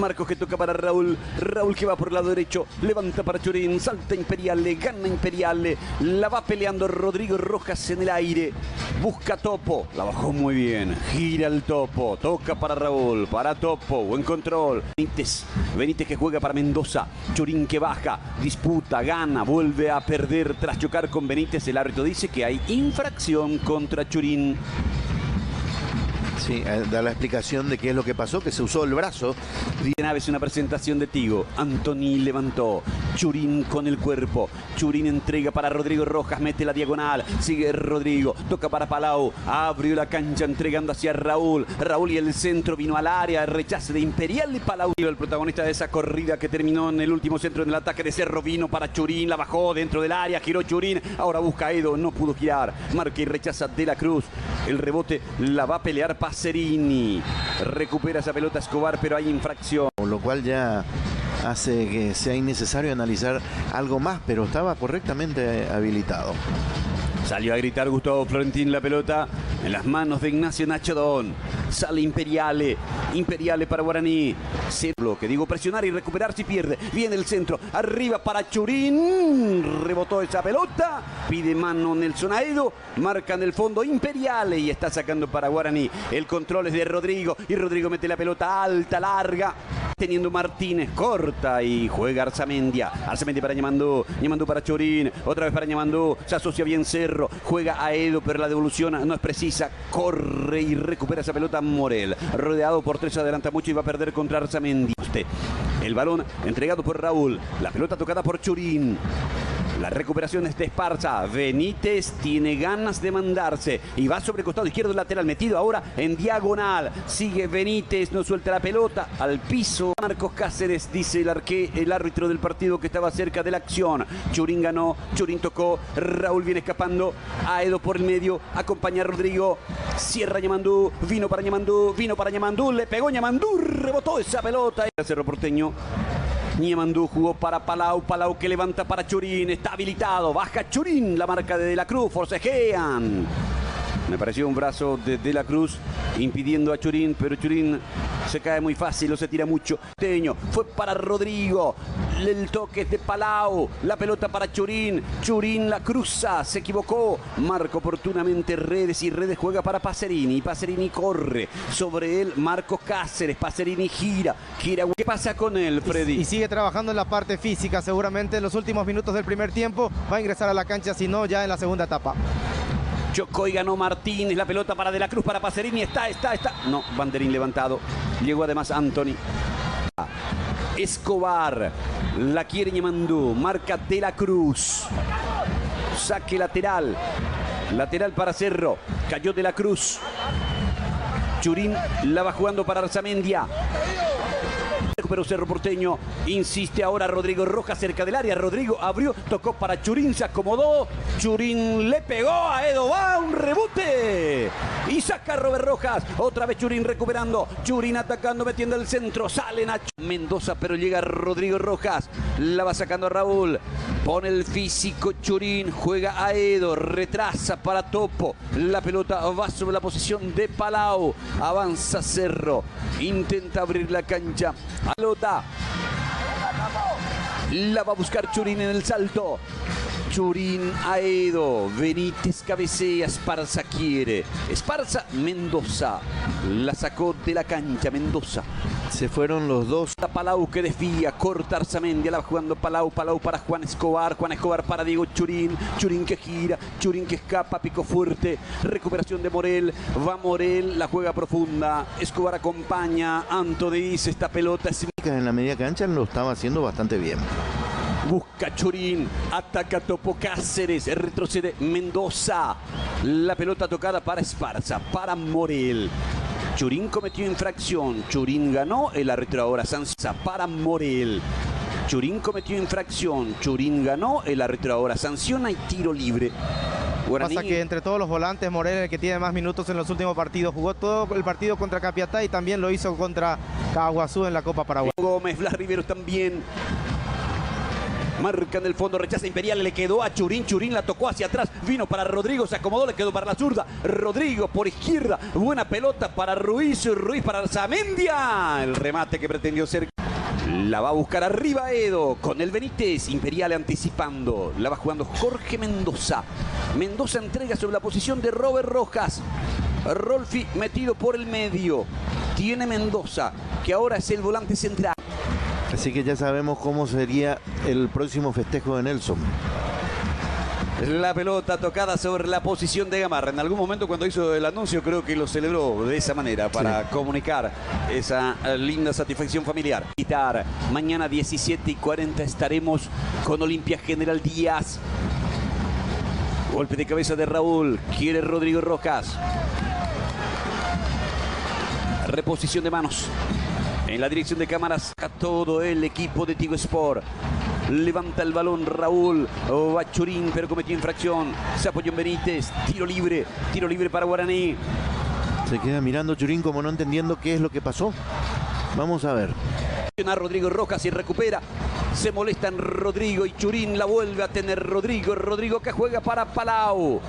Marcos que toca para Raúl. Raúl que va por el lado derecho. Levanta para Churín. Salta Imperiale. Gana Imperiale. La va peleando Rodrigo Rojas en el aire. Busca Topo. La bajó muy bien. Gira el Topo. Toca para Raúl. Para Topo. Buen control. Benítez. Benítez que juega para Mendoza. Churín que baja. Disputa. Gana. Vuelve a perder tras chocar con Benítez. El árbitro dice que hay infracción contra Churín. Sí, da la explicación de qué es lo que pasó, que se usó el brazo. Naves, una presentación de Tigo. Antoni levantó. Churín con el cuerpo. Churín entrega para Rodrigo Rojas. Mete la diagonal. Sigue Rodrigo. Toca para Palau. Abrió la cancha entregando hacia Raúl. Raúl y el centro vino al área. Rechace de Imperial y Palau. El protagonista de esa corrida que terminó en el último centro en el ataque de Cerro vino para Churín. La bajó dentro del área. Giró Churín. Ahora busca a Edo. No pudo girar. Marca y rechaza De la Cruz. El rebote la va a pelear Pacerini. Recupera esa pelota Escobar, pero hay infracción. Lo cual ya hace que sea innecesario analizar algo más, pero estaba correctamente habilitado. Salió a gritar Gustavo Florentín, la pelota en las manos de Ignacio Nacho Don. Sale Imperiale. Imperiale para Guaraní. Se bloque. Digo, presionar y recuperar si pierde. Viene el centro. Arriba para Churín. Rebotó esa pelota. Pide mano Nelson Aedo. Marca en el fondo Imperiale y está sacando para Guaraní. El control es de Rodrigo. Y Rodrigo mete la pelota alta, larga. Teniendo Martínez, corta y juega Arzamendia. Arzamendia para Ñamandú. Ñamandú para Churín. Otra vez para Ñamandú. Se asocia bien Cerro. Juega a Edo, pero la devolución no es precisa. Corre y recupera esa pelota Morel. Rodeado por tres, adelanta mucho y va a perder contra Arzamendia. El balón entregado por Raúl. La pelota tocada por Churín. La recuperación es de Esparza. Benítez tiene ganas de mandarse y va sobre el costado izquierdo lateral, metido ahora en diagonal. Sigue Benítez, no suelta la pelota al piso. Marcos Cáceres, dice el árbitro del partido que estaba cerca de la acción. Churín ganó, Churín tocó, Raúl viene escapando. Aedo por el medio, acompaña a Rodrigo. Cierra Ñamandú, vino para Ñamandú, le pegó Ñamandú, rebotó esa pelota. Cerro Porteño. Ñamandú jugó para Palau. Palau que levanta para Churín. Está habilitado. Baja Churín. La marca de la Cruz. Forcejean. Me pareció un brazo de la Cruz impidiendo a Churín, pero Churín se cae muy fácil o se tira mucho. Fue para Rodrigo. El toque de Palau. La pelota para Churín. Churín la cruza. Se equivocó. Marca oportunamente Redes y Redes juega para Pacerini. Pacerini corre. Sobre él Marcos Cáceres. Pacerini gira. ¿Qué pasa con él, Freddy? Y sigue trabajando en la parte física. Seguramente en los últimos minutos del primer tiempo va a ingresar a la cancha, si no ya en la segunda etapa. Chocó y ganó Martínez, la pelota para De la Cruz, para Pacerini, está. No, banderín levantado. Llegó además Antoni. Escobar, la quiere Ñamandú, marca De la Cruz. Saque lateral. Lateral para Cerro, cayó De la Cruz. Churín la va jugando para Arzamendia. Recuperó Cerro Porteño, insiste ahora Rodrigo Rojas cerca del área. Rodrigo abrió, tocó para Churín, se acomodó. Churín le pegó a Edo, va un rebote y saca a Robert Rojas. Otra vez Churín recuperando, Churín atacando, metiendo el centro. Sale Nacho Mendoza, pero llega Rodrigo Rojas, la va sacando a Raúl. Pone el físico Churín, juega a Edo, retrasa para Topo. La pelota va sobre la posición de Palau. Avanza Cerro, intenta abrir la cancha. Pelota. La va a buscar Churín en el salto. Churín a Edo. Benítez cabecea. Esparza quiere. Esparza, Mendoza. La sacó de la cancha Mendoza. Se fueron los dos. Palau que desvía, corta Arzamendia, la va jugando Palau para Juan Escobar para Diego Churín, Churín que gira, Churín que escapa, pico fuerte, recuperación de Morel, va Morel, la juega profunda, Escobar acompaña, Antoni dice esta pelota es... En la media cancha lo estaba haciendo bastante bien. Busca Churín, ataca Topo Cáceres, retrocede Mendoza, la pelota tocada para Esparza, para Morel. Churín cometió infracción, Churín ganó, el árbitro ahora sanción para Morel. Churín cometió infracción, Churín ganó, el árbitro ahora sanciona y tiro libre. Guaraní. Pasa que entre todos los volantes, Morel es el que tiene más minutos en los últimos partidos. Jugó todo el partido contra Capiatá y también lo hizo contra Caguazú en la Copa Paraguay. Gómez, Blas Rivero también. Marca en el fondo, rechaza Imperial, le quedó a Churín, Churín la tocó hacia atrás, vino para Rodrigo, se acomodó, le quedó para la zurda, Rodrigo por izquierda, buena pelota para Ruiz, Ruiz para Arzamendia, el remate que pretendió ser La va a buscar arriba Edo con el Benítez. Imperial anticipando. La va jugando Jorge Mendoza. Mendoza entrega sobre la posición de Robert Rojas. Rolfi metido por el medio. Tiene Mendoza, que ahora es el volante central. Así que ya sabemos cómo sería el próximo festejo de Nelson. La pelota tocada sobre la posición de Gamarra. En algún momento cuando hizo el anuncio creo que lo celebró de esa manera para comunicar esa linda satisfacción familiar. Mañana 17:40 estaremos con Olimpia General Díaz. Golpe de cabeza de Raúl. Quiere Rodrigo Rojas. Reposición de manos. En la dirección de cámaras a todo el equipo de Tigo Sport. Levanta el balón Raúl. Va Churín, pero cometió infracción. Se apoyó en Benítez. Tiro libre para Guaraní. Se queda mirando Churín como no entendiendo qué es lo que pasó. Vamos a ver. A Rodrigo Rojas y recupera. Se molestan Rodrigo y Churín la vuelve a tener Rodrigo. Rodrigo que juega para Palau.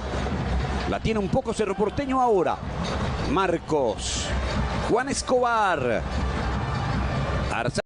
La tiene un poco Cerro Porteño ahora. Marcos. Juan Escobar.